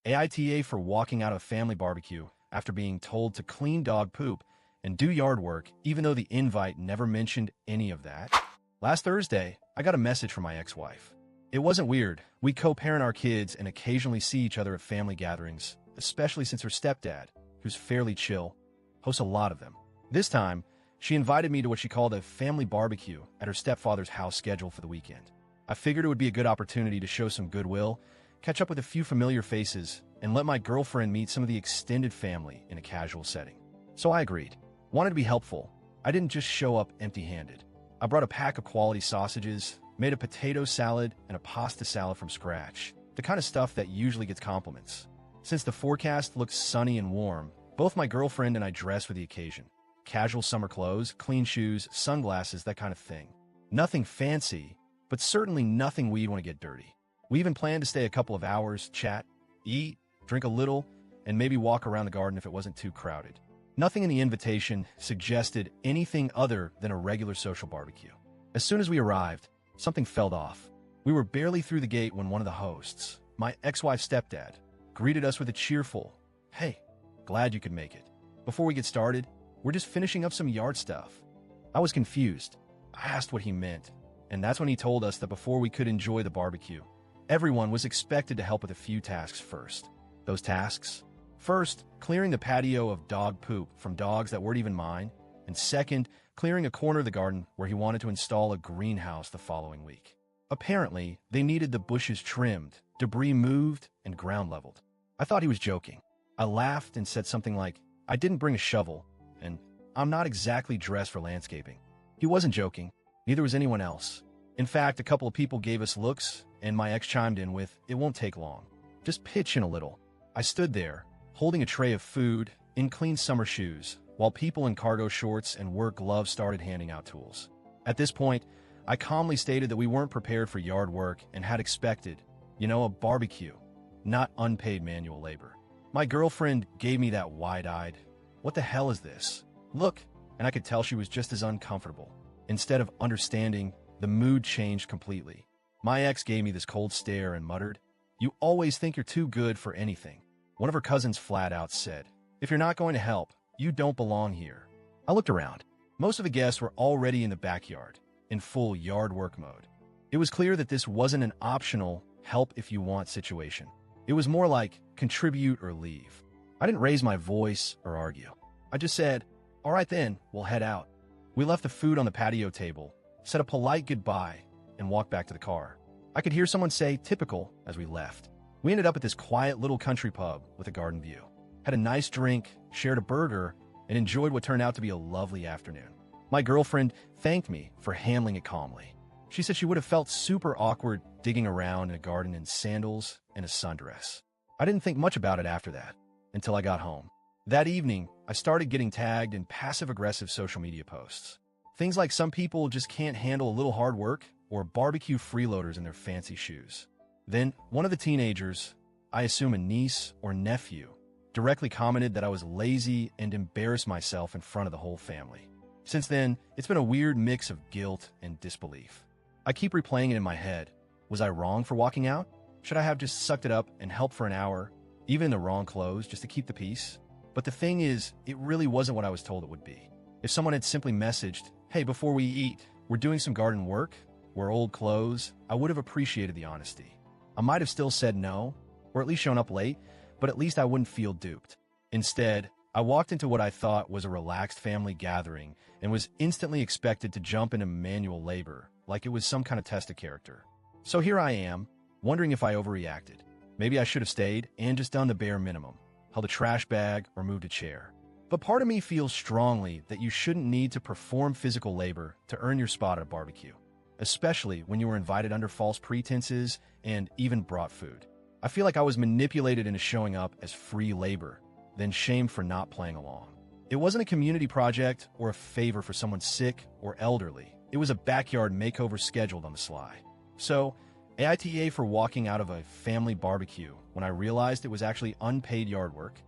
AITA for walking out of a family barbecue after being told to clean dog poop and do yard work, even though the invite never mentioned any of that. Last Thursday, I got a message from my ex-wife. It wasn't weird. We co-parent our kids and occasionally see each other at family gatherings, especially since her stepdad, who's fairly chill, hosts a lot of them. This time, she invited me to what she called a family barbecue at her stepfather's house scheduled for the weekend. I figured it would be a good opportunity to show some goodwill, catch up with a few familiar faces, and let my girlfriend meet some of the extended family in a casual setting. So I agreed. Wanted to be helpful. I didn't just show up empty-handed. I brought a pack of quality sausages, made a potato salad and a pasta salad from scratch, the kind of stuff that usually gets compliments. Since the forecast looked sunny and warm, both my girlfriend and I dressed for the occasion. Casual summer clothes, clean shoes, sunglasses, that kind of thing. Nothing fancy, but certainly nothing we'd want to get dirty. We even planned to stay a couple of hours, chat, eat, drink a little, and maybe walk around the garden if it wasn't too crowded. Nothing in the invitation suggested anything other than a regular social barbecue. As soon as we arrived, something felt off. We were barely through the gate when one of the hosts, my ex-wife's stepdad, greeted us with a cheerful, "Hey, glad you could make it. Before we get started, we're just finishing up some yard stuff." I was confused. I asked what he meant, and that's when he told us that before we could enjoy the barbecue, everyone was expected to help with a few tasks first. Those tasks? First, clearing the patio of dog poop from dogs that weren't even mine, and second, clearing a corner of the garden where he wanted to install a greenhouse the following week. Apparently, they needed the bushes trimmed, debris moved, and ground leveled. I thought he was joking. I laughed and said something like, "I didn't bring a shovel, and I'm not exactly dressed for landscaping." He wasn't joking. Neither was anyone else. In fact, a couple of people gave us looks, and my ex chimed in with, "It won't take long. Just pitch in a little." I stood there, holding a tray of food, in clean summer shoes, while people in cargo shorts and work gloves started handing out tools. At this point, I calmly stated that we weren't prepared for yard work and had expected, a barbecue, not unpaid manual labor. My girlfriend gave me that wide-eyed, "What the hell is this? Look," and I could tell she was just as uncomfortable. Instead of understanding, the mood changed completely. My ex gave me this cold stare and muttered, "You always think you're too good for anything." One of her cousins flat out said, "If you're not going to help, you don't belong here." I looked around. Most of the guests were already in the backyard, in full yard work mode. It was clear that this wasn't an optional help if you want situation. It was more like contribute or leave. I didn't raise my voice or argue. I just said, "All right then, we'll head out." We left the food on the patio table, said a polite goodbye, and walked back to the car. I could hear someone say "typical" as we left. We ended up at this quiet little country pub with a garden view. Had a nice drink, shared a burger, and enjoyed what turned out to be a lovely afternoon. My girlfriend thanked me for handling it calmly. She said she would have felt super awkward digging around in a garden in sandals and a sundress. I didn't think much about it after that, until I got home. That evening, I started getting tagged in passive-aggressive social media posts. Things like some people just can't handle a little hard work, or barbecue freeloaders in their fancy shoes. Then, one of the teenagers, I assume a niece or nephew, directly commented that I was lazy and embarrassed myself in front of the whole family. Since then, it's been a weird mix of guilt and disbelief. I keep replaying it in my head. Was I wrong for walking out? Should I have just sucked it up and helped for an hour, even in the wrong clothes, just to keep the peace? But the thing is, it really wasn't what I was told it would be. If someone had simply messaged, "Hey, before we eat, we're doing some garden work, wear old clothes," I would have appreciated the honesty. I might have still said no, or at least shown up late, but at least I wouldn't feel duped. Instead, I walked into what I thought was a relaxed family gathering and was instantly expected to jump into manual labor, like it was some kind of test of character. So here I am, wondering if I overreacted. Maybe I should have stayed and just done the bare minimum, held a trash bag or moved a chair. But part of me feels strongly that you shouldn't need to perform physical labor to earn your spot at a barbecue, especially when you were invited under false pretenses and even brought food. I feel like I was manipulated into showing up as free labor, then shamed for not playing along. It wasn't a community project or a favor for someone sick or elderly. It was a backyard makeover scheduled on the sly. So, AITA for walking out of a family barbecue when I realized it was actually unpaid yard work,